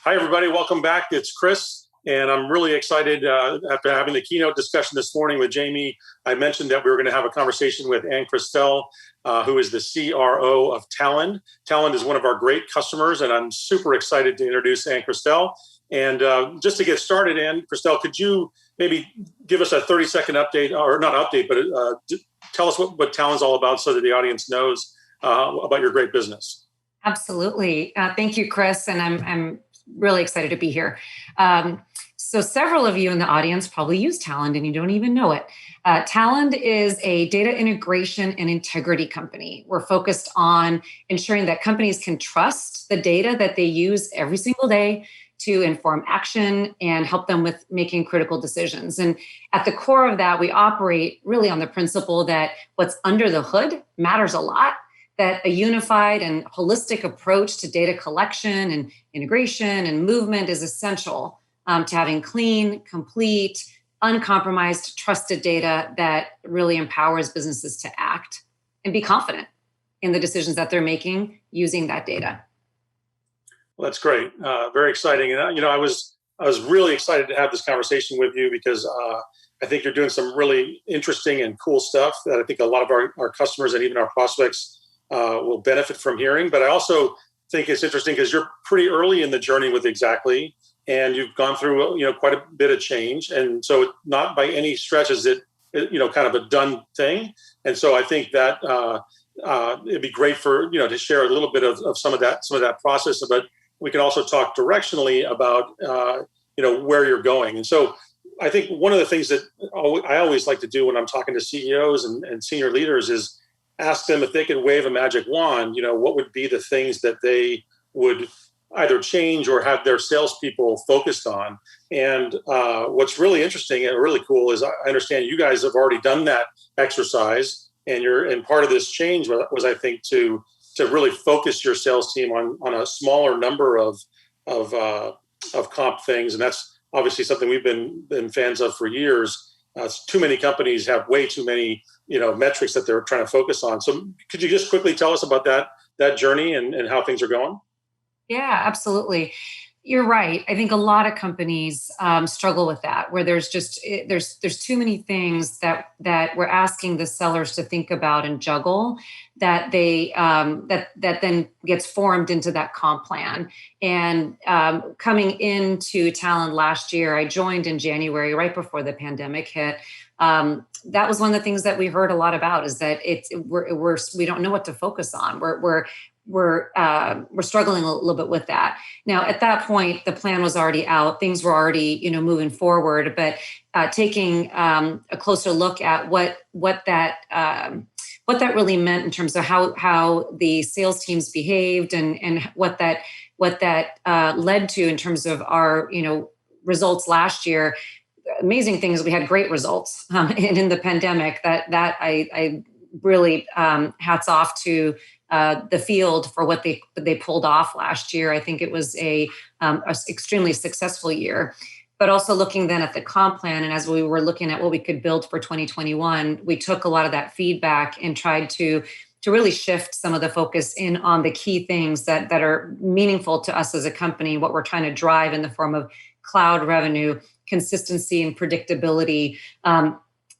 Hi, everybody. Welcome back. It's Chris, and I'm really excited after having the keynote discussion this morning with Jamie. I mentioned that we were going to have a conversation with Ann-Christel, who is the CRO of Talend. Talend is one of our great customers, and I'm super excited to introduce Ann-Christel. And just to get started, Ann-Christel, could you maybe give us a 30-second update, or not update, but tell us what Talend's all about so that the audience knows about your great business. Absolutely. Thank you, Chris. And I'm really excited to be here. So several of you in the audience probably use Talend and you don't even know it. Talend is a data integration and integrity company. We're focused on ensuring that companies can trust the data that they use every single day to inform action and help them with making critical decisions. And at the core of that, we operate really on the principle that what's under the hood matters a lot, that a unified and holistic approach to data collection and integration and movement is essential to having clean, complete, uncompromised, trusted data that really empowers businesses to act and be confident in the decisions that they're making using that data. Well, that's great. Very exciting. And I was really excited to have this conversation with you because I think you're doing some really interesting and cool stuff that I think a lot of our customers and even our prospects will benefit from hearing. But I also think it's interesting because you're pretty early in the journey with Xactly, and you've gone through quite a bit of change. And so not by any stretch is it kind of a done thing. And so I think that it'd be great for to share a little bit of some of that process. But we can also talk directionally about where you're going. And so I think one of the things that I always like to do when I'm talking to CEOs and senior leaders is ask them if they could wave a magic wand, what would be the things that they would either change or have their salespeople focused on. And what's really interesting and really cool is I understand you guys have already done that exercise, and part of this change was I think to really focus your sales team on a smaller number of comp things, and that's obviously something we've been fans of for years. Too many companies have way too many metrics that they're trying to focus on. So could you just quickly tell us about that journey and how things are going? Yeah, absolutely. You're right. I think a lot of companies struggle with that, where there's too many things that we're asking the sellers to think about and juggle that they that then gets formed into that comp plan. And coming into Talend last year, I joined in January, right before the pandemic hit. That was one of the things that we heard a lot about, is that we don't know what to focus on. We're struggling a little bit with that. Now, at that point, the plan was already out. Things were already, moving forward. But taking a closer look at what that really meant in terms of how the sales teams behaved and what that led to in terms of our results last year. Amazing thing is we had great results in the pandemic. That I really hats off to the field for what they pulled off last year. I think it was a extremely successful year. But also looking then at the comp plan, and as we were looking at what we could build for 2021, we took a lot of that feedback and tried to really shift some of the focus in on the key things that are meaningful to us as a company, what we're trying to drive in the form of cloud revenue, consistency and predictability,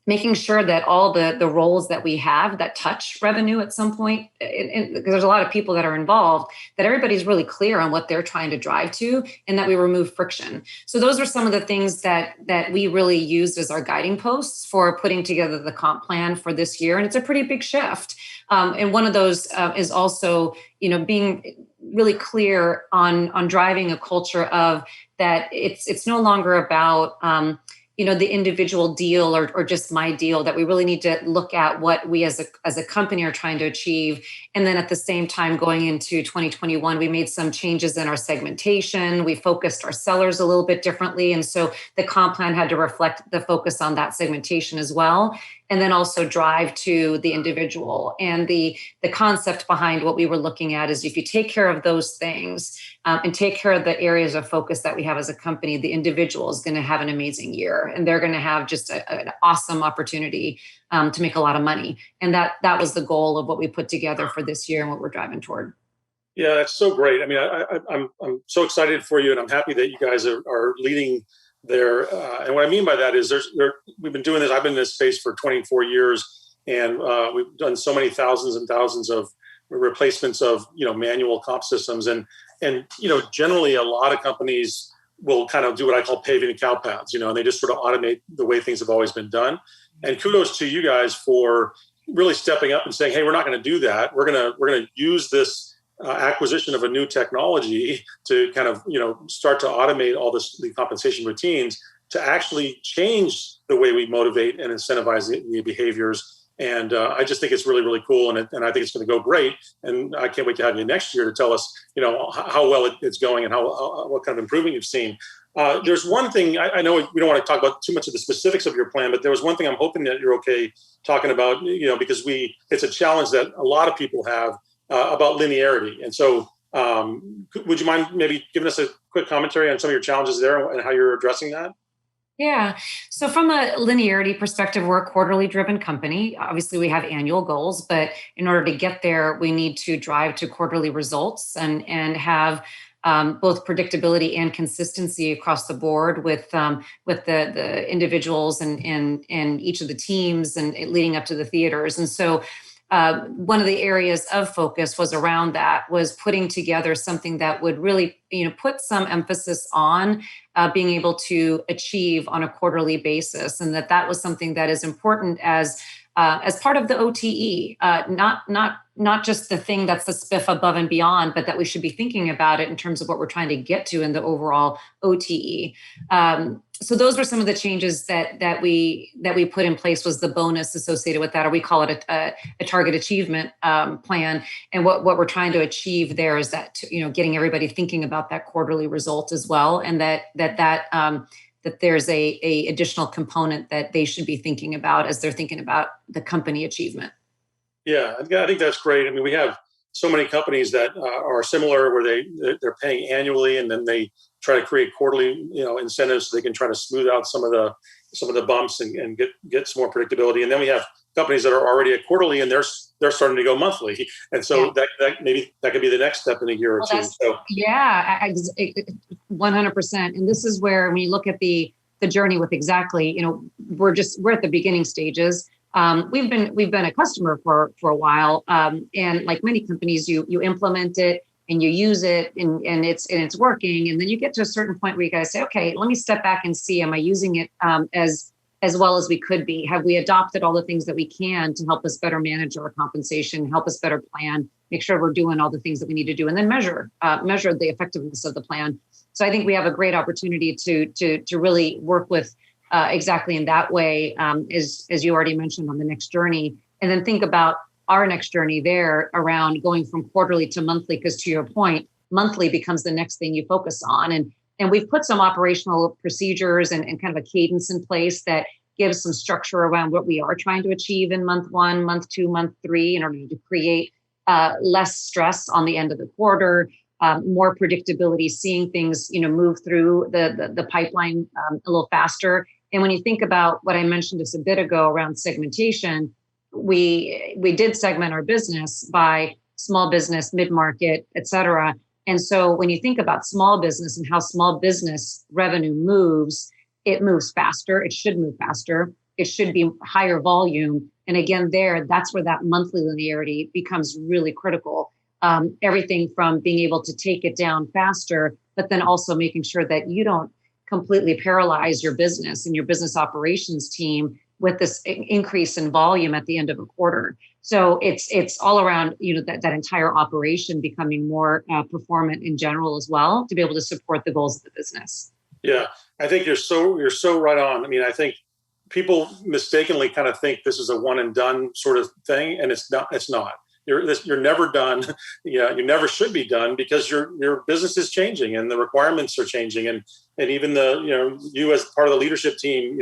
making sure that all the roles that we have that touch revenue at some point, because there's a lot of people that are involved, that everybody's really clear on what they're trying to drive to, and that we remove friction. So those are some of the things that we really used as our guiding posts for putting together the comp plan for this year. And it's a pretty big shift. And one of those is also, being really clear on driving a culture of that it's no longer about the individual deal or just my deal, that we really need to look at what we as a company are trying to achieve. And then at the same time, going into 2021, we made some changes in our segmentation. We focused our sellers a little bit differently. And so the comp plan had to reflect the focus on that segmentation as well. And then also drive to the individual. And the concept behind what we were looking at is if you take care of those things and take care of the areas of focus that we have as a company, the individual is going to have an amazing year. And they're going to have just an awesome opportunity to make a lot of money. And that was the goal of what we put together for this year and what we're driving toward. Yeah, that's so great. I mean, I'm so excited for you, and I'm happy that you guys are leading there. And what I mean by that is, we've been doing this. I've been in this space for 24 years, and we've done so many thousands and thousands of replacements of manual comp systems, and generally a lot of companies will kind of do what I call paving the cow paths, and they just sort of automate the way things have always been done. And kudos to you guys for really stepping up and saying, hey, we're not going to do that. We're going to use this acquisition of a new technology to kind of start to automate all the compensation routines to actually change the way we motivate and incentivize the behaviors. And I just think it's really, really cool, and I think it's going to go great. And I can't wait to have you next year to tell us, how well it's going and what kind of improvement you've seen. There's one thing I know we don't want to talk about too much of the specifics of your plan, but there was one thing I'm hoping that you're okay talking about, because it's a challenge that a lot of people have about linearity. And so, would you mind maybe giving us a quick commentary on some of your challenges there and how you're addressing that? Yeah. So from a linearity perspective, we're a quarterly driven company. Obviously, we have annual goals, but in order to get there, we need to drive to quarterly results and have both predictability and consistency across the board with the individuals and each of the teams and leading up to the theaters. And so one of the areas of focus was around that, was putting together something that would really, put some emphasis on being able to achieve on a quarterly basis, and that was something that is important as part of the OTE, not just the thing that's the spiff above and beyond, but that we should be thinking about it in terms of what we're trying to get to in the overall OTE. So those were some of the changes that we put in place, was the bonus associated with that, or we call it a target achievement plan. And what we're trying to achieve there is that getting everybody thinking about that quarterly result as well, and that there's a additional component that they should be thinking about as they're thinking about the company achievement. Yeah, I think that's great. I mean, we have so many companies that are similar, where they're paying annually, and then they try to create quarterly incentives so they can try to smooth out some of the bumps and get some more predictability. And then we have companies that are already at quarterly, and they're starting to go monthly, and so that maybe that could be the next step in a year or two. So 100%. And this is where, when you look at the journey with Xactly, we're at the beginning stages. We've been a customer for a while, and like many companies, you implement it and you use it, and it's working, and then you get to a certain point where you guys say, okay, let me step back and see, am I using it as well as we could be? Have we adopted all the things that we can to help us better manage our compensation, help us better plan, make sure we're doing all the things that we need to do, and then measure the effectiveness of the plan. So I think we have a great opportunity to really work with Xactly in that way, as you already mentioned, on the next journey, and then think about our next journey there around going from quarterly to monthly, because to your point, monthly becomes the next thing you focus on. And we've put some operational procedures and kind of a cadence in place that gives some structure around what we are trying to achieve in month 1, month 2, month 3, in order to create less stress on the end of the quarter, more predictability, seeing things move through the pipeline a little faster. And when you think about what I mentioned just a bit ago around segmentation, we did segment our business by small business, mid-market, et cetera. And so when you think about small business and how small business revenue moves, it moves faster. It should move faster. It should be higher volume. And again, that's where that monthly linearity becomes really critical. Everything from being able to take it down faster, but then also making sure that you don't completely paralyze your business and your business operations team with this increase in volume at the end of a quarter. So it's all around, that entire operation becoming more performant in general as well, to be able to support the goals of the business. Yeah, I think you're so right on. I mean, I think people mistakenly kind of think this is a one and done sort of thing, and it's not. It's not. You're never done. Yeah, you never should be done, because your business is changing and the requirements are changing, and even you as part of the leadership team,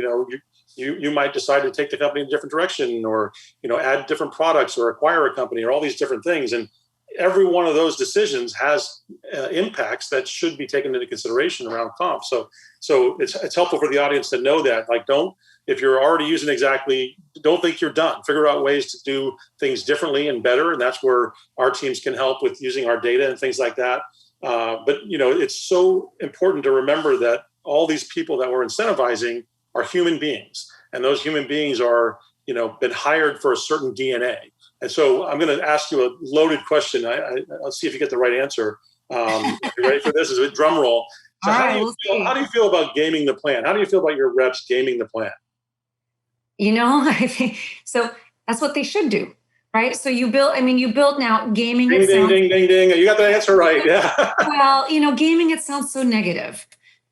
you might decide to take the company in a different direction, or add different products, or acquire a company, or all these different things. And every one of those decisions has impacts that should be taken into consideration around comp. So it's helpful for the audience to know that. Like, if you're already using Xactly, don't think you're done. Figure out ways to do things differently and better, and that's where our teams can help with using our data and things like that. But it's so important to remember that all these people that we're incentivizing are human beings, and those human beings are been hired for a certain DNA. And so I'm going to ask you a loaded question. I'll see if you get the right answer. Are you ready for this? Is a drum roll. So how do you feel about gaming the plan? How do you feel about your reps gaming the plan? I think so. That's what they should do, right? So you build now gaming. Ding, ding, ding, ding, ding. You got the answer right. Yeah. Well, gaming, it sounds so negative.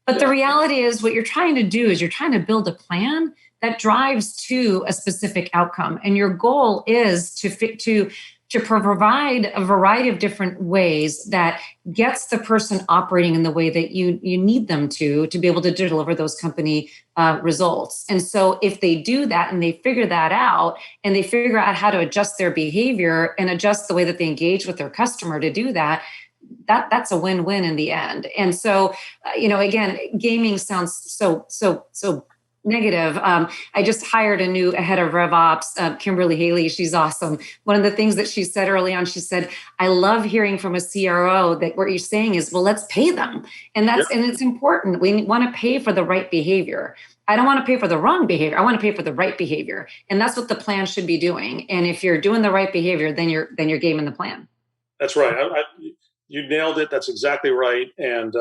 But the reality is what you're trying to do is you're trying to build a plan that drives to a specific outcome. And your goal is to provide a variety of different ways that gets the person operating in the way that you need them to be able to deliver those company results. And so if they do that and they figure that out and they figure out how to adjust their behavior and adjust the way that they engage with their customer to do that, that's a win-win in the end. And so, again, gaming sounds so negative. I just hired a head of RevOps, Kimberly Haley. She's awesome. One of the things that she said early on, she said, I love hearing from a CRO that what you're saying is, well, let's pay them. And and it's important. We want to pay for the right behavior. I don't want to pay for the wrong behavior. I want to pay for the right behavior. And that's what the plan should be doing. And if you're doing the right behavior, then you're gaming the plan. That's right. You nailed it. That's exactly right. And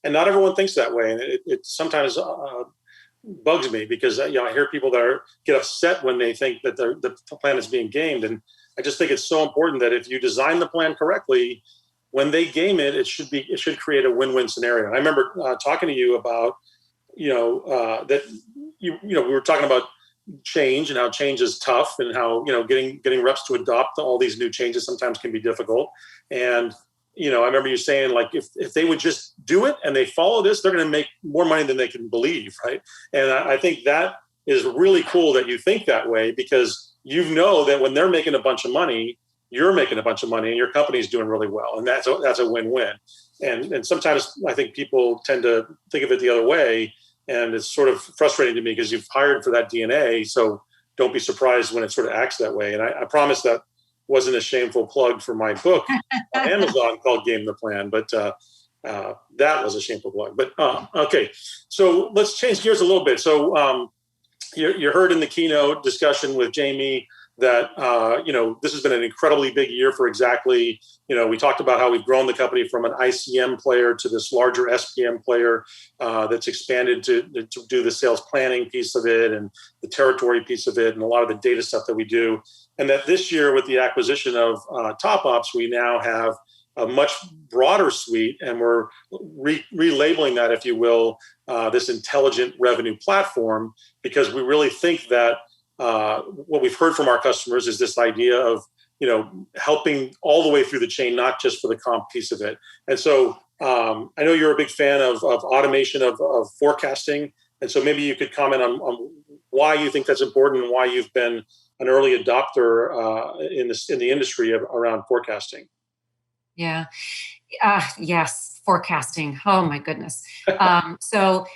not everyone thinks that way. And it sometimes bugs me because I hear people that get upset when they think that the plan is being gamed. And I just think it's so important that if you design the plan correctly, when they game it, it should create a win-win scenario. And I remember talking to you about that we were talking about change and how change is tough and how getting reps to adopt all these new changes sometimes can be difficult. And I remember you saying, like, if they would just do it and they follow this, they're going to make more money than they can believe, right? And I think that is really cool that you think that way, because that when they're making a bunch of money, you're making a bunch of money and your company's doing really well. And that's a win-win. And sometimes I think people tend to think of it the other way. And it's sort of frustrating to me because you've hired for that DNA. So don't be surprised when it sort of acts that way. And I promise that wasn't a shameful plug for my book on Amazon called Game the Plan, but that was a shameful plug. But okay, so let's change gears a little bit. So you heard in the keynote discussion with Jamie that this has been an incredibly big year for Xactly. We talked about how we've grown the company from an ICM player to this larger SPM player that's expanded to do the sales planning piece of it and the territory piece of it and a lot of the data stuff that we do. And that this year, with the acquisition of Top Ops, we now have a much broader suite, and we're relabeling that, if you will, this intelligent revenue platform, because we really think that what we've heard from our customers is this idea of helping all the way through the chain, not just for the comp piece of it. And so I know you're a big fan of automation of forecasting, and so maybe you could comment on why you think that's important and why you've been an early adopter in the industry around forecasting. Yeah. Yes. Forecasting. Oh my goodness. So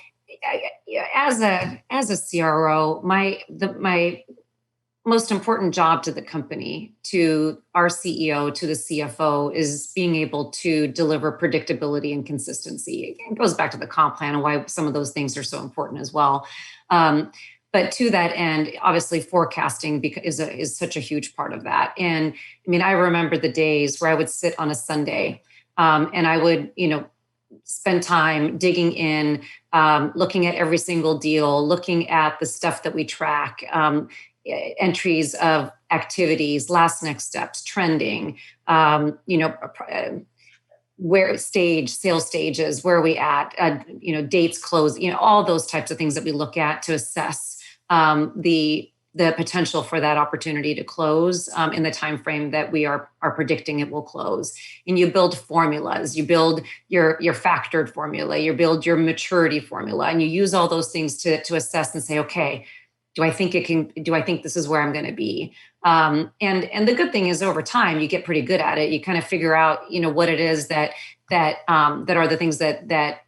as a CRO, my most important job to the company, to our CEO, to the CFO, is being able to deliver predictability and consistency. It goes back to the comp plan and why some of those things are so important as well. But to that end, obviously, forecasting is such a huge part of that. And I remember the days where I would sit on a Sunday and I would, spend time digging in, looking at every single deal, looking at the stuff that we track, entries of activities, last next steps, trending, where sales stages, where are we at, dates close, all those types of things that we look at to assess the potential for that opportunity to close in the time frame that we are predicting it will close. And you build formulas, you build your factored formula, you build your maturity formula, and you use all those things to assess and say, okay, Do I think it can? Do I think this is where I'm going to be? And the good thing is, over time, you get pretty good at it. You kind of figure out, what it is that are the things that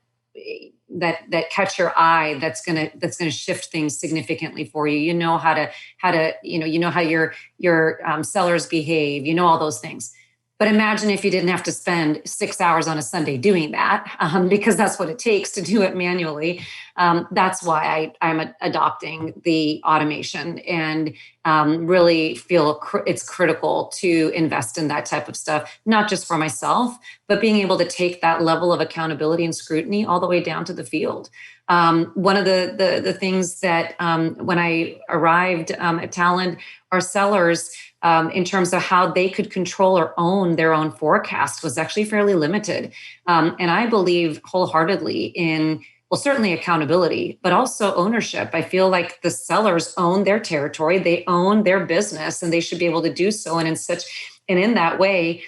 catch your eye. That's gonna shift things significantly for you. You know how to how your sellers behave. You know all those things. But imagine if you didn't have to spend 6 hours on a Sunday doing that, because that's what it takes to do it manually. That's why I'm adopting the automation, and really feel it's critical to invest in that type of stuff, not just for myself, but being able to take that level of accountability and scrutiny all the way down to the field. One of the things that, when I arrived at Talend, our sellers, in terms of how they could control or own their own forecast, was actually fairly limited. And I believe wholeheartedly in, well, certainly accountability, but also ownership. I feel like the sellers own their territory, they own their business, and they should be able to do so. And in that way,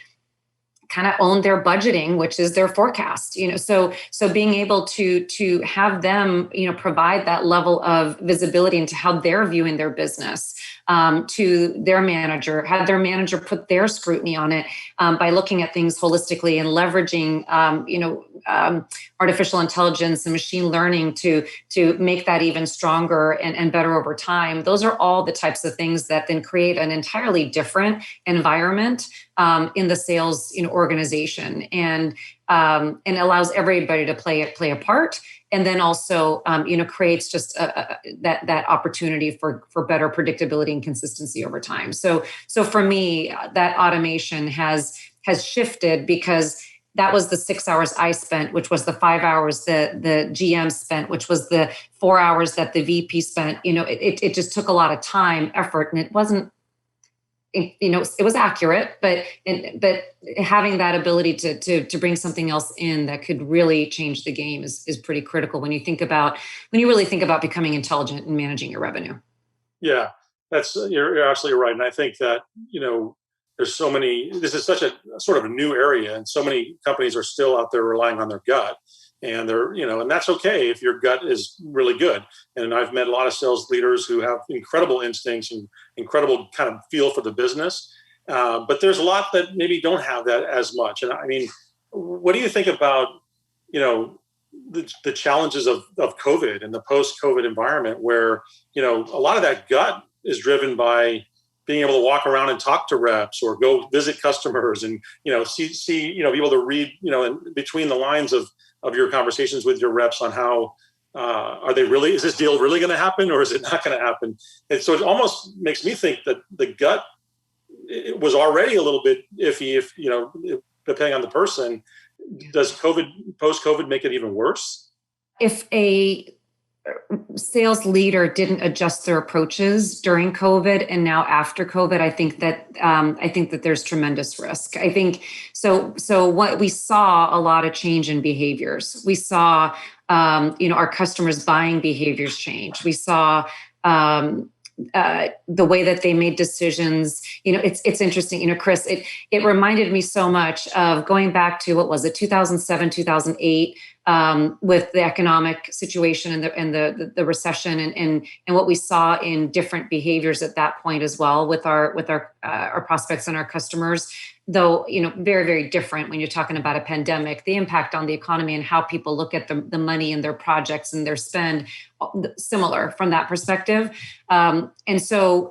kind of own their budgeting, which is their forecast. So being able to have them, provide that level of visibility into how they're viewing their business, to their manager, have their manager put their scrutiny on it, by looking at things holistically and leveraging, artificial intelligence and machine learning to make that even stronger and better over time. Those are all the types of things that then create an entirely different environment, in the sales organization, and allows everybody to play a part, and then also creates just that opportunity for better predictability and consistency over time. So for me, that automation has shifted, because that was the 6 hours I spent, which was the 5 hours the GM spent, which was the 4 hours that the VP spent. It just took a lot of time, effort, and it wasn't, it was accurate, but having that ability to bring something else in that could really change the game is pretty critical when you really think about becoming intelligent and managing your revenue. Yeah, you're absolutely right. And I think that, there's so many, this is such a sort of a new area, and so many companies are still out there relying on their gut. And and that's okay if your gut is really good. And I've met a lot of sales leaders who have incredible instincts and incredible kind of feel for the business. But there's a lot that maybe don't have that as much. And I mean, what do you think about, the challenges of COVID and the post-COVID environment, where, a lot of that gut is driven by being able to walk around and talk to reps, or go visit customers, and see be able to read in between the lines of your conversations with your reps on how is this deal really going to happen, or is it not going to happen? And so it almost makes me think that the gut, it was already a little bit iffy, if depending on the person. Does post-COVID make it even worse? If a sales leader didn't adjust their approaches during COVID and now after COVID, I think that there's tremendous risk. I think so. So what we saw, a lot of change in behaviors. We saw, our customers' buying behaviors change. We saw, the way that they made decisions. It's interesting, Chris, it reminded me so much of going back to, what was it, 2007, 2008, with the economic situation and the recession, and what we saw in different behaviors at that point as well with our prospects and our customers. Though, very, very different when you're talking about a pandemic, the impact on the economy and how people look at the money and their projects and their spend, similar from that perspective. And so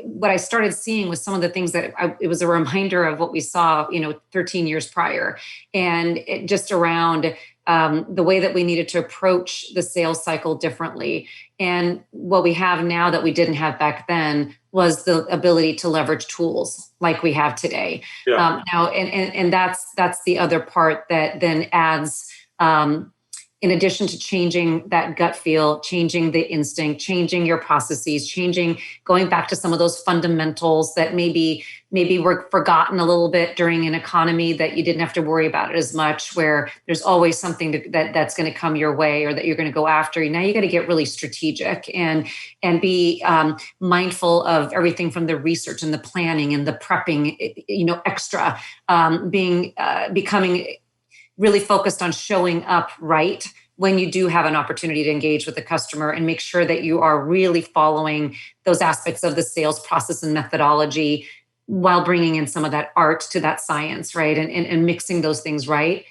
what I started seeing was some of the things that it was a reminder of what we saw, 13 years prior, and it just around the way that we needed to approach the sales cycle differently. And what we have now that we didn't have back then was the ability to leverage tools like we have today. Yeah. Now, and that's the other part that then adds, in addition to changing that gut feel, changing the instinct, changing your processes, going back to some of those fundamentals that maybe were forgotten a little bit during an economy that you didn't have to worry about it as much, where there's always something that's going to come your way, or that you're going to go after. Now you got to get really strategic and be mindful of everything from the research and the planning and the prepping, becoming really focused on showing up right, when you do have an opportunity to engage with the customer, and make sure that you are really following those aspects of the sales process and methodology while bringing in some of that art to that science, right? And mixing those things right.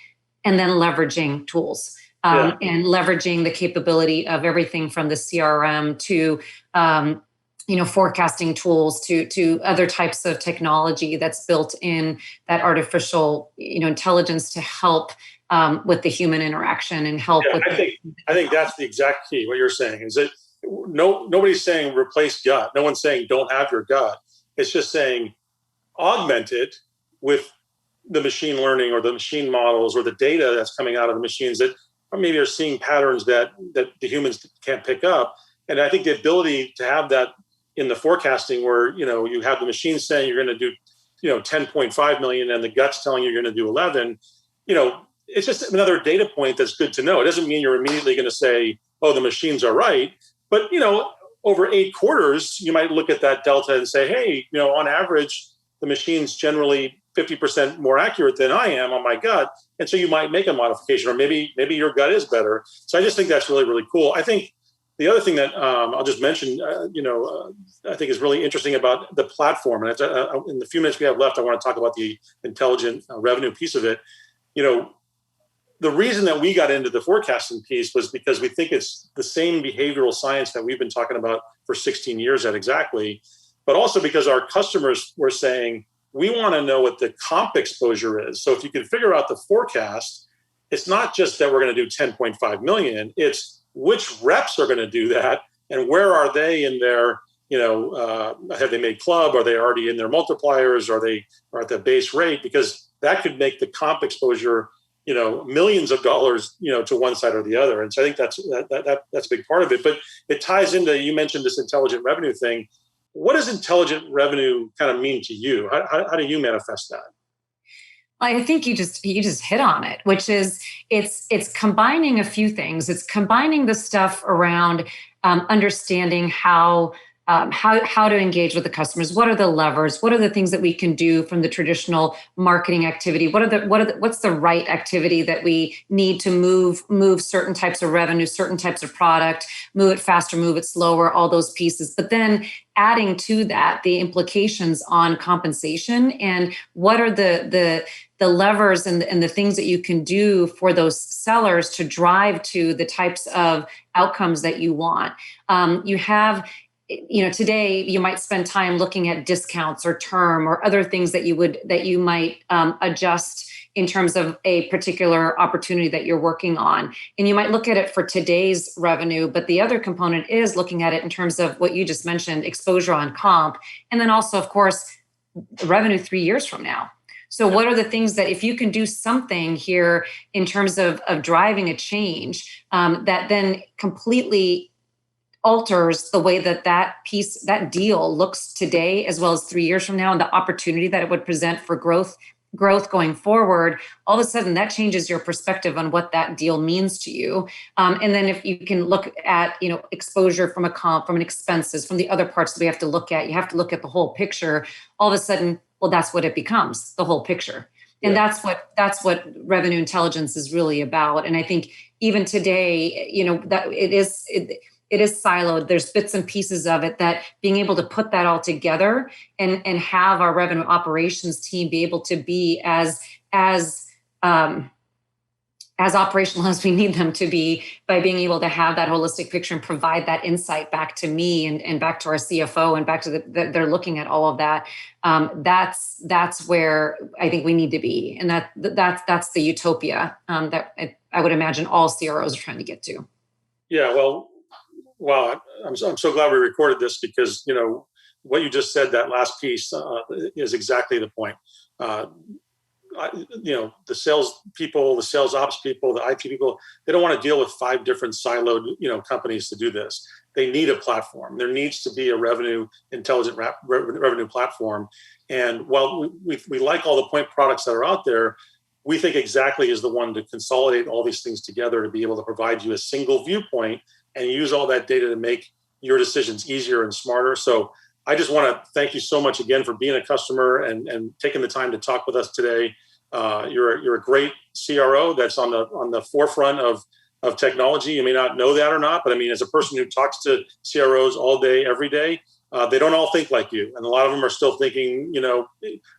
And then leveraging tools. And leveraging the capability of everything from the CRM to forecasting tools to other types of technology that's built in, that artificial intelligence to help with the human interaction and help with. I think that's the exact key. What you're saying is that nobody's saying replace gut. No one's saying don't have your gut. It's just saying augment it with the machine learning or the machine models or the data that's coming out of the machines that maybe are seeing patterns that the humans can't pick up. And I think the ability to have that in the forecasting where, you have the machine saying you're going to do, 10.5 million and the gut's telling you're going to do 11, it's just another data point that's good to know. It doesn't mean you're immediately going to say, oh, the machines are right. But, over 8 quarters, you might look at that delta and say, hey, on average, the machine's generally 50% more accurate than I am on my gut. And so you might make a modification, or maybe your gut is better. So I just think that's really, really cool. I think the other thing that I'll just mention, I think is really interesting about the platform. And in the few minutes we have left, I want to talk about the intelligent revenue piece of it. The reason that we got into the forecasting piece was because we think it's the same behavioral science that we've been talking about for 16 years at Xactly, but also because our customers were saying, we want to know what the comp exposure is. So if you can figure out the forecast, it's not just that we're going to do 10.5 million, it's which reps are going to do that and where are they in their, have they made club? Are they already in their multipliers? Are they at the base rate? Because that could make the comp exposure, millions of dollars, to one side or the other. And so I think that's a big part of it. But it ties into, you mentioned this intelligent revenue thing. What does intelligent revenue kind of mean to you? How do you manifest that? I think you just hit on it, which is it's combining a few things. It's combining the stuff around understanding how to engage with the customers. What are the levers? What are the things that we can do from the traditional marketing activity? What's the right activity that we need to move certain types of revenue, certain types of product, move it faster, move it slower, all those pieces. But then adding to that the implications on compensation and what are the levers and the things that you can do for those sellers to drive to the types of outcomes that you want. You have, today you might spend time looking at discounts or term or other things that you might adjust in terms of a particular opportunity that you're working on. And you might look at it for today's revenue, but the other component is looking at it in terms of what you just mentioned, exposure on comp. And then also, of course, revenue 3 years from now. So what are the things that if you can do something here in terms of driving a change that then completely alters the way that deal looks today as well as 3 years from now and the opportunity that it would present for growth going forward, all of a sudden that changes your perspective on what that deal means to you. And then if you can look at, exposure from a comp, from an expenses, from the other parts that we have to look at, you have to look at the whole picture. All of a sudden, well, that's what it becomes, the whole picture. And that's what revenue intelligence is really about. And I think even today, that it is siloed. There's bits and pieces of it that being able to put that all together and have our revenue operations team be able to be as operational as we need them to be by being able to have that holistic picture and provide that insight back to me and back to our CFO and back to they're looking at all of that. That's where I think we need to be. And that's the utopia that I would imagine all CROs are trying to get to. Yeah, well, wow, I'm so glad we recorded this because, what you just said, that last piece is exactly the point. The sales people, the sales ops people, the IT people, they don't want to deal with 5 different siloed, companies to do this. They need a platform. There needs to be a intelligent revenue platform. And while we like all the point products that are out there, we think Xactly is the one to consolidate all these things together to be able to provide you a single viewpoint and use all that data to make your decisions easier and smarter. So I just want to thank you so much again for being a customer and taking the time to talk with us today. You're a great CRO that's on the forefront of of technology. You may not know that or not, but I mean, as a person who talks to CROs all day, every day, they don't all think like you. And a lot of them are still thinking, a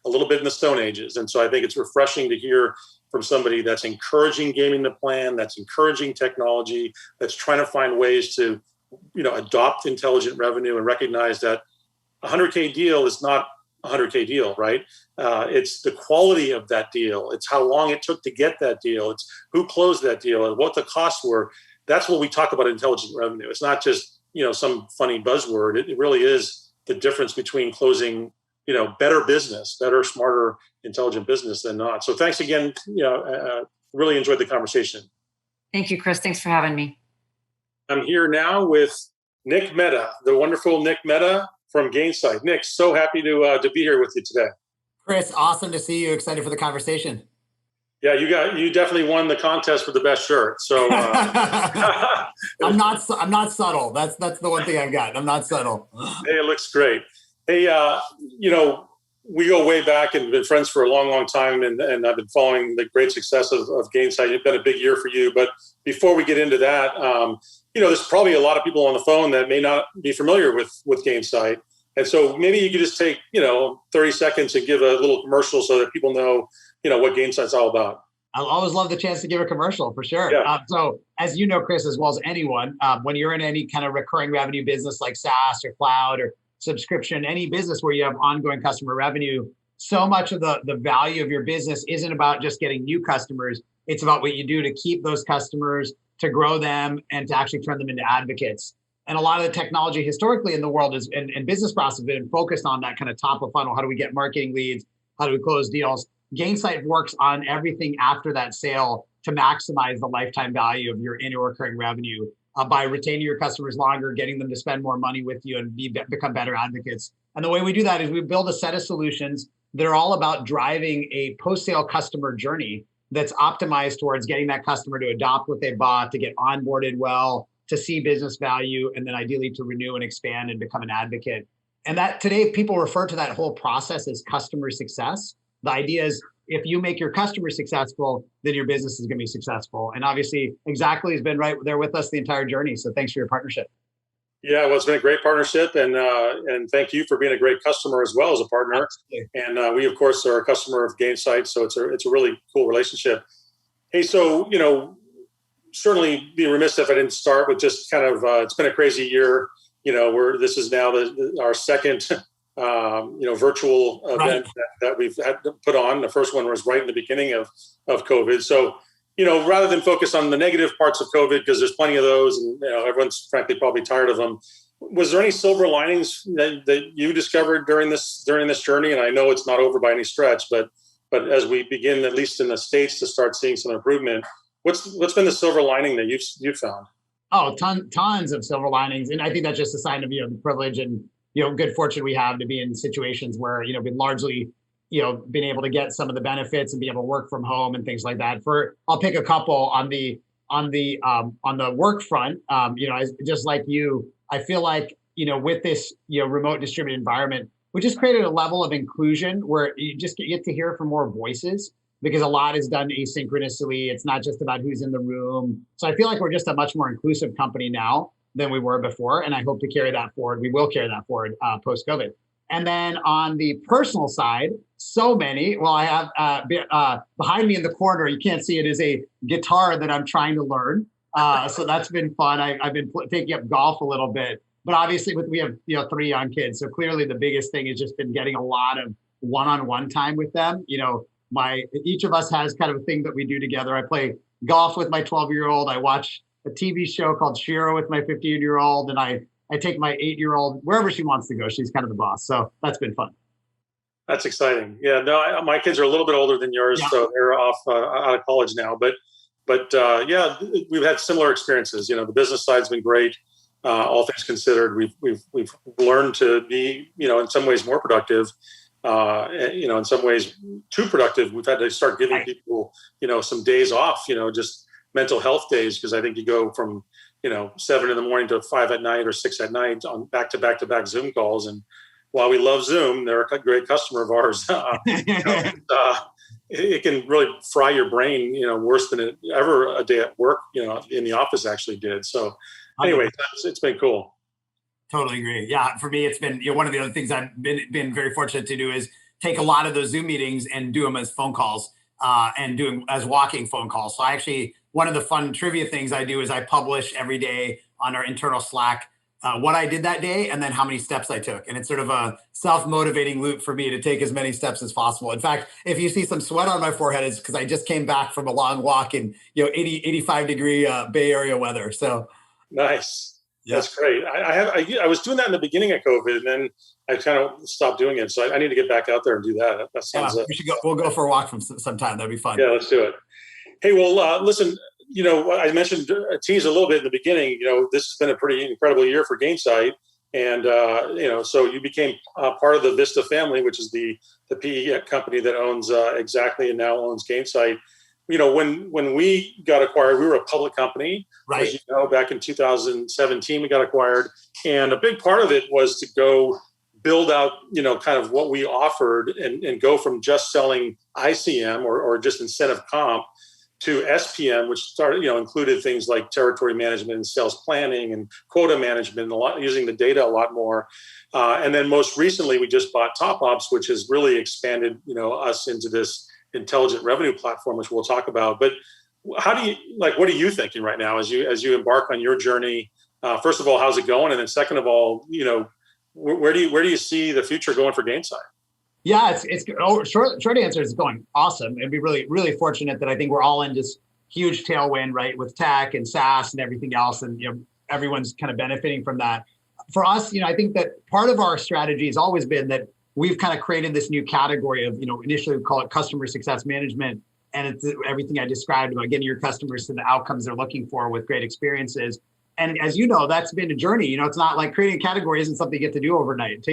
little bit in the Stone Ages. And so I think it's refreshing to hear from somebody that's encouraging gaming the plan, that's encouraging technology, that's trying to find ways to, adopt intelligent revenue and recognize that a 100K deal is not a 100K deal, right? It's the quality of that deal. It's how long it took to get that deal. It's who closed that deal and what the costs were. That's what we talk about intelligent revenue. It's not just, some funny buzzword. It really is the difference between closing, better business, better, smarter, intelligent business than not. So thanks again. Really enjoyed the conversation. Thank you, Chris. Thanks for having me. I'm here now with Nick Mehta, the wonderful Nick Mehta from Gainsight. Nick, so happy to be here with you today. Chris, awesome to see you. Excited for the conversation. Yeah, you definitely won the contest for the best shirt. So I'm not subtle. That's the one thing I've got. I'm not subtle. Hey, it looks great. Hey, we go way back and been friends for a long, long time, and I've been following the great success of Gainsight. It's been a big year for you. But before we get into that, there's probably a lot of people on the phone that may not be familiar with Gainsight. And so maybe you could just take, 30 seconds and give a little commercial so that people know, what Gainsight's all about. I'll always love the chance to give a commercial for sure. Yeah. So as you know, Chris, as well as anyone, when you're in any kind of recurring revenue business like SaaS or cloud or subscription, any business where you have ongoing customer revenue, so much of the value of your business isn't about just getting new customers. It's about what you do to keep those customers, to grow them, and to actually turn them into advocates. And a lot of the technology historically in the world and business process has been focused on that kind of top of funnel. How do we get marketing leads? How do we close deals? Gainsight works on everything after that sale to maximize the lifetime value of your annual recurring revenue by retaining your customers longer, getting them to spend more money with you and become better advocates. And the way we do that is we build a set of solutions that are all about driving a post-sale customer journey that's optimized towards getting that customer to adopt what they bought, to get onboarded well, to see business value, and then ideally to renew and expand and become an advocate. And that today, people refer to that whole process as customer success. The idea is if you make your customer successful, then your business is going to be successful. And obviously, Xactly has been right there with us the entire journey. So thanks for your partnership. Yeah, well, it's been a great partnership, and thank you for being a great customer as well as a partner. Absolutely. And we, of course, are a customer of Gainsight, so it's a really cool relationship. Hey, so certainly be remiss if I didn't start with just kind of it's been a crazy year. This is now our second virtual event that we've had to put on. The first one was right in the beginning of COVID. So, rather than focus on the negative parts of COVID, because there's plenty of those and everyone's frankly probably tired of them, was there any silver linings that you discovered during this journey? And I know it's not over by any stretch, but as we begin, at least in the States, to start seeing some improvement, what's been the silver lining that you've found? Oh, tons of silver linings. And I think that's just a sign of, the privilege and, good fortune we have to be in situations where, we've largely, been able to get some of the benefits and be able to work from home and things like that. I'll pick a couple on the work front. Just like you, I feel like, with this, remote distributed environment, we just created a level of inclusion where you just get to hear from more voices because a lot is done asynchronously. It's not just about who's in the room. So I feel like we're just a much more inclusive company now than we were before. And I hope to carry that forward. We will carry that forward post-COVID. And then on the personal side, so many. Well, I have behind me in the corner, you can't see it, is a guitar that I'm trying to learn. So that's been fun. I've been taking up golf a little bit. But obviously, we have 3 young kids. So clearly the biggest thing has just been getting a lot of one-on-one time with them. Each of us has kind of a thing that we do together. I play golf with my 12-year-old. I watch a TV show called Shiro with my 15-year-old, and I take my 8-year-old wherever she wants to go. She's kind of the boss. So that's been fun. That's exciting. Yeah, no, my kids are a little bit older than yours, so they're off out of college now. But we've had similar experiences. The business side's been great. All things considered, we've learned to be, in some ways more productive. In some ways too productive. We've had to start giving people, some days off, just mental health days, because I think you go from 7 a.m. to 5 p.m. or 6 p.m. on back to back Zoom calls. And while we love Zoom, they're a great customer of ours. it can really fry your brain, worse than ever a day at work, in the office actually did. So anyway, it's been cool. Totally agree. Yeah, for me, it's been one of the other things I've been very fortunate to do is take a lot of those Zoom meetings and do them as phone calls and do them as walking phone calls. So I actually, one of the fun trivia things I do is I publish every day on our internal Slack what I did that day and then how many steps I took. And it's sort of a self-motivating loop for me to take as many steps as possible. In fact, if you see some sweat on my forehead, it's because I just came back from a long walk in 85 degree Bay Area weather. So nice. Yeah. That's great. I was doing that in the beginning of COVID, and then I kind of stopped doing it. So I need to get back out there and do that. That sounds. We should go. We'll go for a walk from sometime. That'd be fun. Yeah, let's do it. Hey, well, listen. I mentioned tease a little bit in the beginning. This has been a pretty incredible year for Gainsight, and so you became part of the Vista family, which is the PE company that owns Xactly and now owns Gainsight. When we got acquired, we were a public company. Right. As you know, back in 2017, we got acquired. And a big part of it was to go build out, kind of what we offered and go from just selling ICM or just incentive comp to SPM, which started, included things like territory management and sales planning and quota management, using the data a lot more. And then most recently, we just bought Top Ops, which has really expanded, us into this intelligent revenue platform, which we'll talk about. But what are you thinking right now as you embark on your journey? First of all, how's it going? And then second of all, where do you see the future going for Gainsight? Yeah, short answer is going awesome. It'd be really, really fortunate that I think we're all in this huge tailwind, right, with tech and SaaS and everything else. And, everyone's kind of benefiting from that. For us, I think that part of our strategy has always been that we've kind of created this new category of, initially we call it customer success management. And it's everything I described about getting your customers to the outcomes they're looking for with great experiences. And as you know, that's been a journey. It's not like creating a category isn't something you get to do overnight. It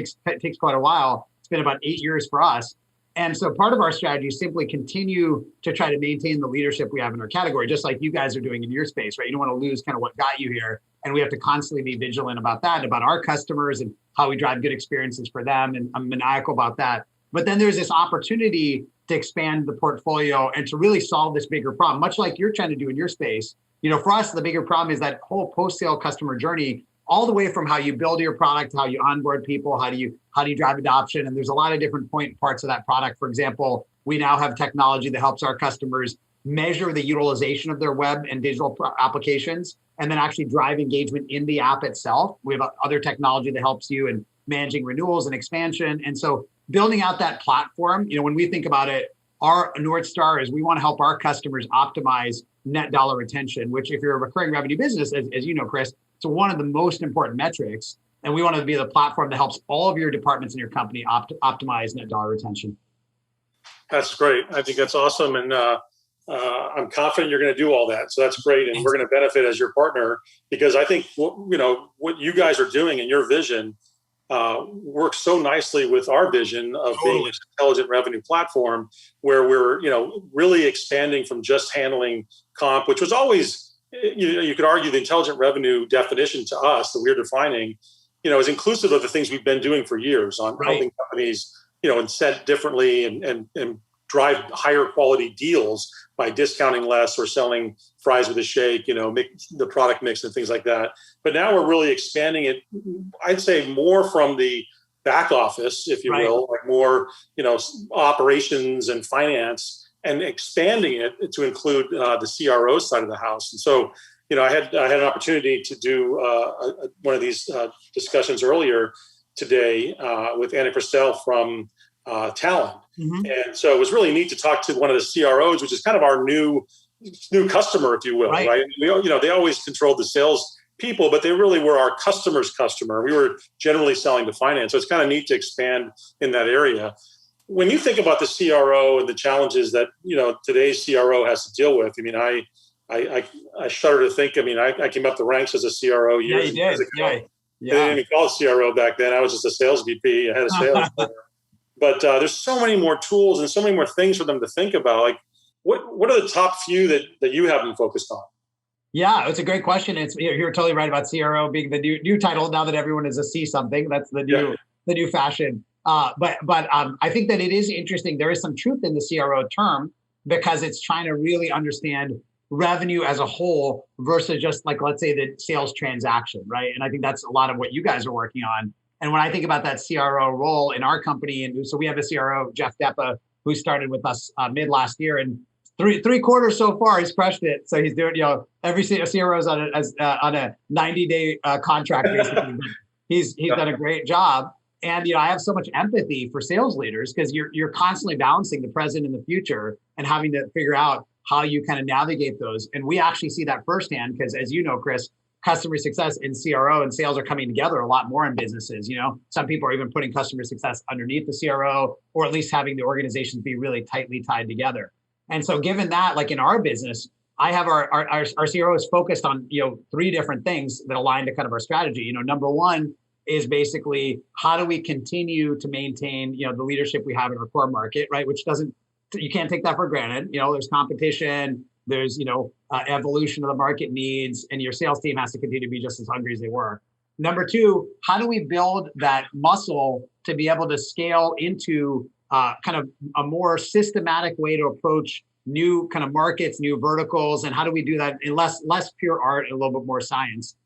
takes quite a while. It's been about 8 years for us. And so part of our strategy is simply continue to try to maintain the leadership we have in our category, just like you guys are doing in your space, right? You don't want to lose kind of what got you here. And we have to constantly be vigilant about that, about our customers and how we drive good experiences for them. And I'm maniacal about that. But then there's this opportunity to expand the portfolio and to really solve this bigger problem, much like you're trying to do in your space. For us, the bigger problem is that whole post-sale customer journey, all the way from how you build your product, how you onboard people, how do you drive adoption. And there's a lot of different parts of that product. For example, we now have technology that helps our customers measure the utilization of their web and digital applications, and then actually drive engagement in the app itself. We have other technology that helps you in managing renewals and expansion. And so building out that platform, when we think about it, our North Star is we want to help our customers optimize net dollar retention, which if you're a recurring revenue business, as you know, Chris, it's one of the most important metrics. And we want to be the platform that helps all of your departments in your company optimize net dollar retention. That's great. I think that's awesome. And I'm confident you're going to do all that. So that's great. And we're going to benefit as your partner, because I think, what you guys are doing and your vision works so nicely with our vision of being an intelligent revenue platform, where we're, really expanding from just handling comp, which was always, you could argue the intelligent revenue definition to us that we're defining, is inclusive of the things we've been doing for years on helping companies, incent differently and drive higher quality deals by discounting less or selling fries with a shake, make the product mix and things like that. But now we're really expanding it, I'd say more from the back office, if you will, like more, operations and finance, and expanding it to include the CRO side of the house. And so, I had an opportunity to do one of these discussions earlier today with Ann-Christel from Talend. Mm-hmm. And so it was really neat to talk to one of the CROs, which is kind of our new customer, if you will, right? They always controlled the sales people, but they really were our customer's customer. We were generally selling to finance. So it's kind of neat to expand in that area. When you think about the CRO and the challenges that, today's CRO has to deal with, I shudder to think, I came up the ranks as a CRO years ago. Yeah. They didn't even call it CRO back then. I was just a sales VP, head of sales. But there's so many more tools and so many more things for them to think about. Like, what are the top few that you have been focused on? Yeah, it's a great question. You're totally right about CRO being the new title now that everyone is a C something. That's the new fashion. I think that it is interesting. There is some truth in the CRO term because it's trying to really understand revenue as a whole versus just like, let's say, the sales transaction, right? And I think that's a lot of what you guys are working on. And when I think about that CRO role in our company, and so we have a CRO, Jeff Deppa, who started with us mid last year, and three quarters so far, he's crushed it. So he's doing, every CRO is on a 90-day contract basically. He's done a great job. And I have so much empathy for sales leaders because you're constantly balancing the present and the future and having to figure out how you kind of navigate those. And we actually see that firsthand because, as you know, Chris, customer success and CRO and sales are coming together a lot more in businesses. Some people are even putting customer success underneath the CRO, or at least having the organizations be really tightly tied together. And so given that, like in our business, I have our CRO is focused on, three different things that align to kind of our strategy. Number one is basically how do we continue to maintain, the leadership we have in our core market, right? Which you can't take that for granted. There's competition, there's, evolution of the market needs, and your sales team has to continue to be just as hungry as they were. Number two, how do we build that muscle to be able to scale into kind of a more systematic way to approach new kind of markets, new verticals, and how do we do that in less pure art and a little bit more science?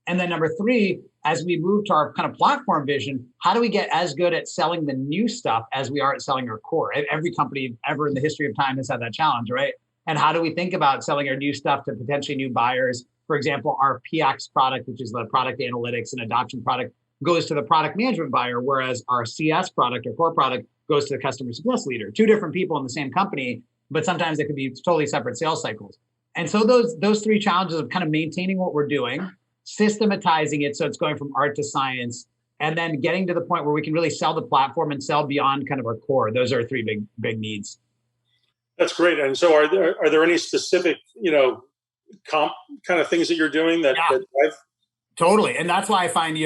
And then number three, as we move to our kind of platform vision, how do we get as good at selling the new stuff as we are at selling our core? Every company ever in the history of time has had that challenge, right? And how do we think about selling our new stuff to potentially new buyers? For example, our PX product, which is the product analytics and adoption product, goes to the product management buyer, whereas our CS product or core product goes to the customer success leader. Two different people in the same company, but sometimes it could be totally separate sales cycles. And so those three challenges of kind of maintaining what we're doing, systematizing it so it's going from art to science, and then getting to the point where we can really sell the platform and sell beyond kind of our core. Those are three big needs. That's great. And so are there any specific, comp kind of things that you're doing that Totally. And that's why I find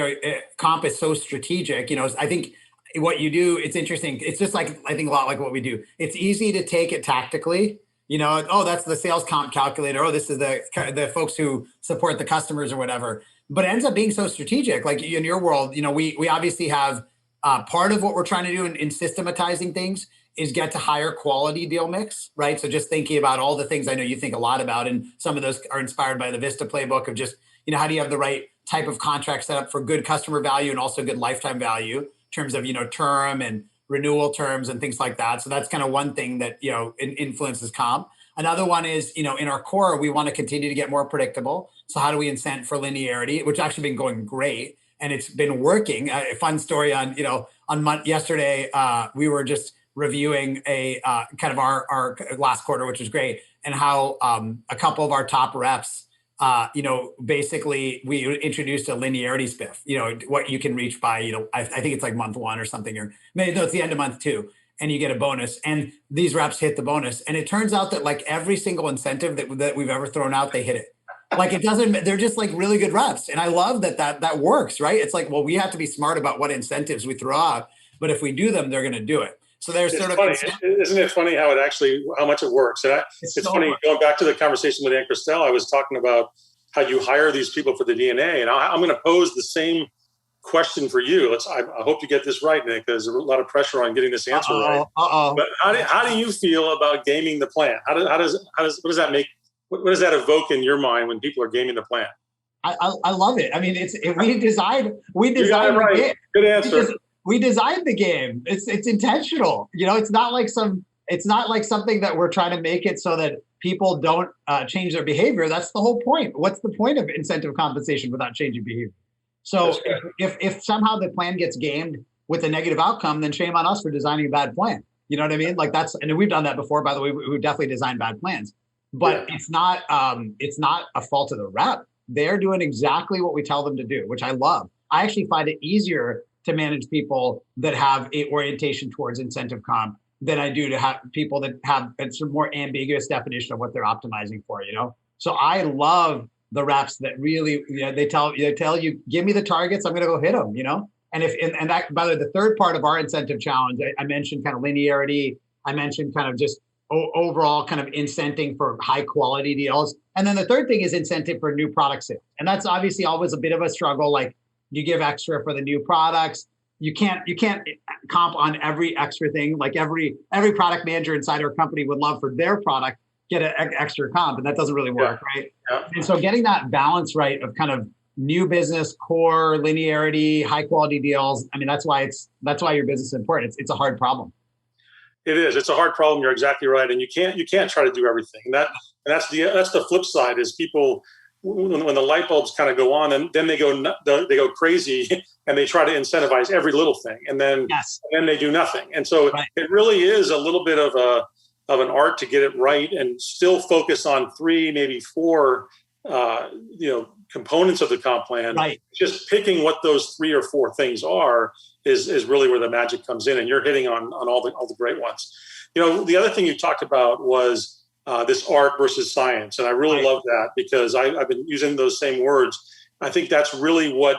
comp is so strategic. I think what you do, it's interesting. It's just like, I think a lot like what we do. It's easy to take it tactically. That's the sales comp calculator. Oh, this is the folks who support the customers or whatever. But it ends up being so strategic. Like in your world, we obviously have part of what we're trying to do in systematizing things is get to higher quality deal mix, right? So just thinking about all the things I know you think a lot about, and some of those are inspired by the Vista playbook of just, how do you have the right type of contract set up for good customer value and also good lifetime value in terms of, term and renewal terms and things like that. So that's kind of one thing that, influences comp. Another one is, in our core, we want to continue to get more predictable. So how do we incent for linearity, which actually been going great and it's been working. A fun story on, yesterday, we were just reviewing a kind of our last quarter, which was great, and how a couple of our top reps, basically we introduced a linearity spiff, what you can reach by, I think it's like month one or something, or maybe no, it's the end of month two, and you get a bonus. And these reps hit the bonus. And it turns out that like every single incentive that we've ever thrown out, they hit it. Like they're just like really good reps. And I love that works, right? It's like, well, we have to be smart about what incentives we throw out, but if we do them, they're going to do it. So there's sort of funny. Isn't it funny how much it works? And it's so funny going back to the conversation with Ann-Christel. I was talking about how you hire these people for the DNA, and I'm going to pose the same question for you. I hope you get this right, Nick. There's a lot of pressure on getting this answer right. But how do you feel about gaming the plan? What does that make? What does that evoke in your mind when people are gaming the plan? I love it. I mean, we designed right. the game. Good answer. We designed the game. It's intentional. It's not like something that we're trying to make it so that people don't change their behavior. That's the whole point. What's the point of incentive compensation without changing behavior? So if somehow the plan gets gamed with a negative outcome, then shame on us for designing a bad plan. You know what I mean? Like and we've done that before, by the way. We've definitely designed bad plans, but it's not a fault of the rep. They're doing exactly what we tell them to do, which I love. I actually find it easier to manage people that have a orientation towards incentive comp than I do to have people that have a sort of more ambiguous definition of what they're optimizing for, So I love the reps that really, they tell you, give me the targets, I'm going to go hit them, And that, by the way, the third part of our incentive challenge, I mentioned kind of linearity. I mentioned kind of just overall kind of incenting for high quality deals. And then the third thing is incentive for new product sales. And that's obviously always a bit of a struggle. Like, you give extra for the new products, you can't comp on every extra thing. Like every product manager inside our company would love for their product get an extra comp, and that doesn't really work, right? Yeah. And so getting that balance right of kind of new business, core, linearity, high quality deals. I mean, that's why your business is important. It's a hard problem. It is. It's a hard problem. You're exactly right, and you can't try to do everything. And that's the flip side is people when the light bulbs kind of go on, and then they go crazy and they try to incentivize every little thing, and then they do nothing. And so it really is a little bit of an art to get it right and still focus on 3, maybe 4, components of the comp plan. Right. Just picking what those 3 or 4 things are is really where the magic comes in, and you're hitting on all the great ones. The other thing you talked about was this art versus science, and I really love that because I've been using those same words. I think that's really what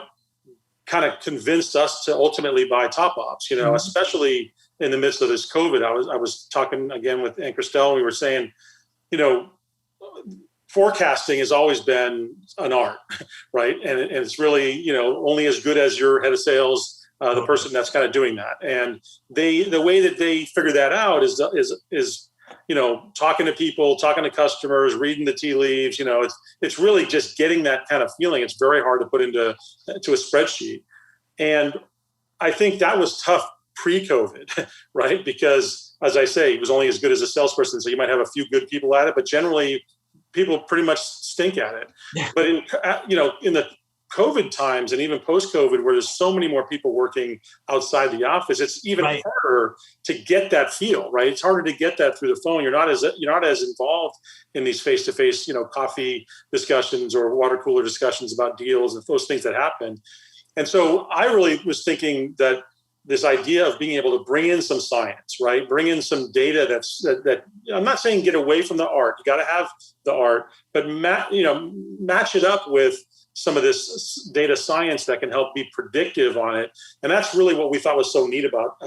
kind of convinced us to ultimately buy Top Ops. Especially in the midst of this COVID. I was talking again with Ann-Christel. We were saying, forecasting has always been an art, right? And it's really, only as good as your head of sales, the person that's kind of doing that. And the way that they figure that out is talking to people, talking to customers, reading the tea leaves. It's really just getting that kind of feeling. It's very hard to put into a spreadsheet. And I think that was tough pre-COVID, right? Because as I say, it was only as good as a salesperson. So you might have a few good people at it, but generally people pretty much stink at it. Yeah. But in the COVID times and even post-COVID, where there's so many more people working outside the office, it's even harder to get that feel, right? It's harder to get that through the phone. You're not as involved in these face-to-face, coffee discussions or water cooler discussions about deals and those things that happen. And so I really was thinking that this idea of being able to bring in some science, right? Bring in some data that I'm not saying get away from the art. You got to have the art, but match it up with some of this data science that can help be predictive on it. And that's really what we thought was so neat about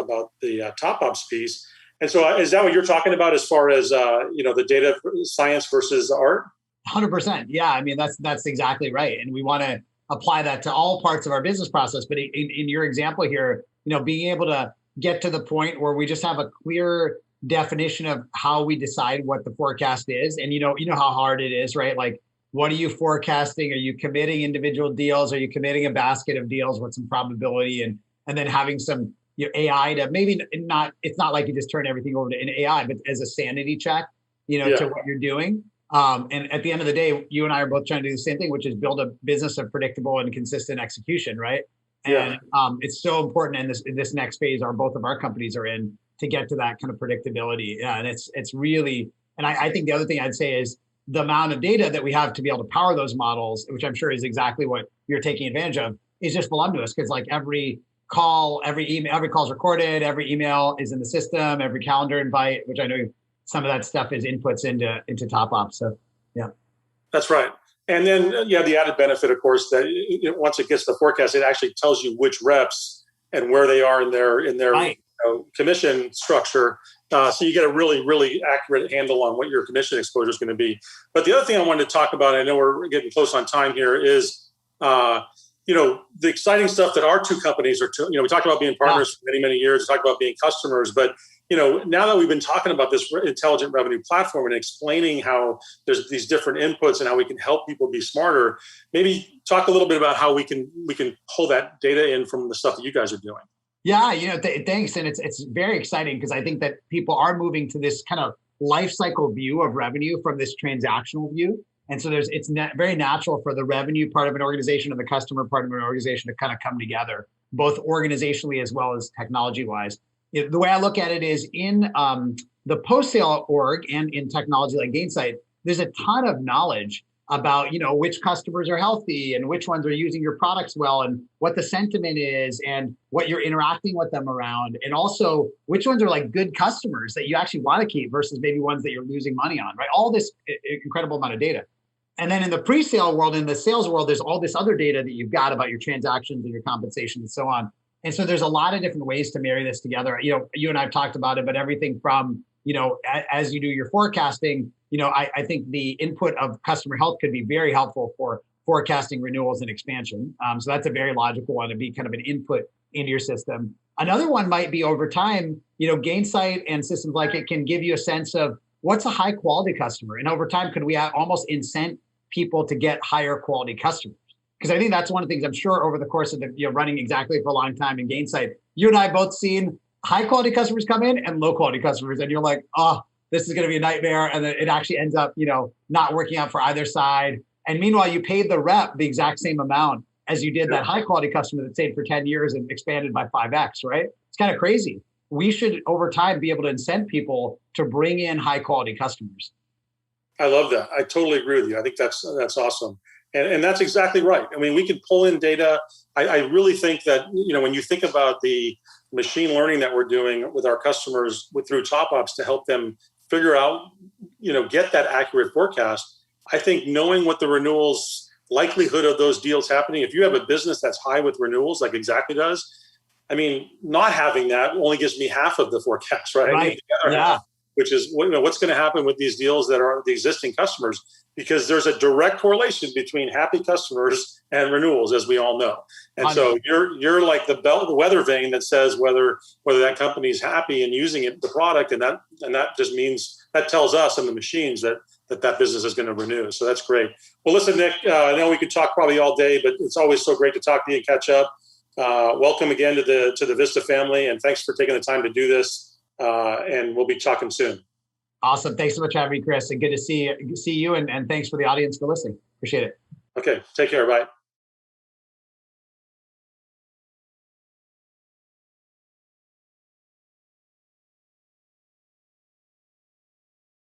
the Top Ops piece. And so is that what you're talking about as far as, the data science versus art? 100%. Yeah. I mean, that's exactly right. And we want to apply that to all parts of our business process. But in your example here, being able to get to the point where we just have a clear definition of how we decide what the forecast is. And you know how hard it is, right? Like, what are you forecasting? Are you committing individual deals? Are you committing a basket of deals with some probability? And then having some AI to maybe not, it's not like you just turn everything over to an AI, but as a sanity check, to what you're doing. And at the end of the day, you and I are both trying to do the same thing, which is build a business of predictable and consistent execution, right? And it's so important in this next phase, both of our companies are in, to get to that kind of predictability. Yeah, and it's really, and I think the other thing I'd say is the amount of data that we have to be able to power those models, which I'm sure is exactly what you're taking advantage of, is just voluptuous, because like every call, every email, every call is recorded, every email is in the system, every calendar invite, which I know some of that stuff is inputs into Top Ops. So yeah, that's right. And then the added benefit, of course, that once it gets the forecast, it actually tells you which reps and where they are in their commission structure. So you get a really, really accurate handle on what your commission exposure is going to be. But the other thing I wanted to talk about, I know we're getting close on time here, is the exciting stuff that our two companies are. We talked about being partners for many, many years. We talked about being customers, but now that we've been talking about this intelligent revenue platform and explaining how there's these different inputs and how we can help people be smarter, maybe talk a little bit about how we can pull that data in from the stuff that you guys are doing. Yeah, thanks. And it's very exciting because I think that people are moving to this kind of life cycle view of revenue from this transactional view. And so it's very natural for the revenue part of an organization and the customer part of an organization to kind of come together, both organizationally as well as technology-wise. The way I look at it is in the post-sale org and in technology like Gainsight, there's a ton of knowledge about, which customers are healthy and which ones are using your products well and what the sentiment is and what you're interacting with them around. And also which ones are like good customers that you actually want to keep versus maybe ones that you're losing money on, right? All this incredible amount of data. And then in the pre-sale world, in the sales world, there's all this other data that you've got about your transactions and your compensation and so on. And so there's a lot of different ways to marry this together. You and I have talked about it, but everything from, as you do your forecasting, I think the input of customer health could be very helpful for forecasting renewals and expansion. So that's a very logical one to be kind of an input into your system. Another one might be over time, Gainsight and systems like it can give you a sense of what's a high quality customer. And over time, could we almost incent people to get higher quality customers? Because I think that's one of the things I'm sure over the course of the running Xactly for a long time in Gainsight, you and I both seen high quality customers come in and low quality customers. And you're like, oh, this is going to be a nightmare. And then it actually ends up, not working out for either side. And meanwhile, you paid the rep the exact same amount as you did that high quality customer that stayed for 10 years and expanded by 5x, right? It's kind of crazy. We should over time be able to incent people to bring in high quality customers. I love that. I totally agree with you. I think that's awesome. And that's exactly right. I mean, we could pull in data. I really think that, when you think about the machine learning that we're doing with our customers through TopOps to help them figure out, get that accurate forecast, I think knowing what the renewals likelihood of those deals happening, if you have a business that's high with renewals like Xactly does, I mean, not having that only gives me half of the forecast, right? I need the other half, which is what's going to happen with these deals that are the existing customers, because there's a direct correlation between happy customers and renewals, as we all know. And so you're like the weather vane that says whether that company's happy and using the product, and that just means that tells us and the machines that business is going to renew. So that's great. Well, listen, Nick, I know we could talk probably all day, but it's always so great to talk to you and catch up. Welcome again to the Vista family, and thanks for taking the time to do this. And we'll be talking soon. Awesome. Thanks so much for having me, Chris. And good to see you. And thanks for the audience for listening. Appreciate it. Okay. Take care. Bye.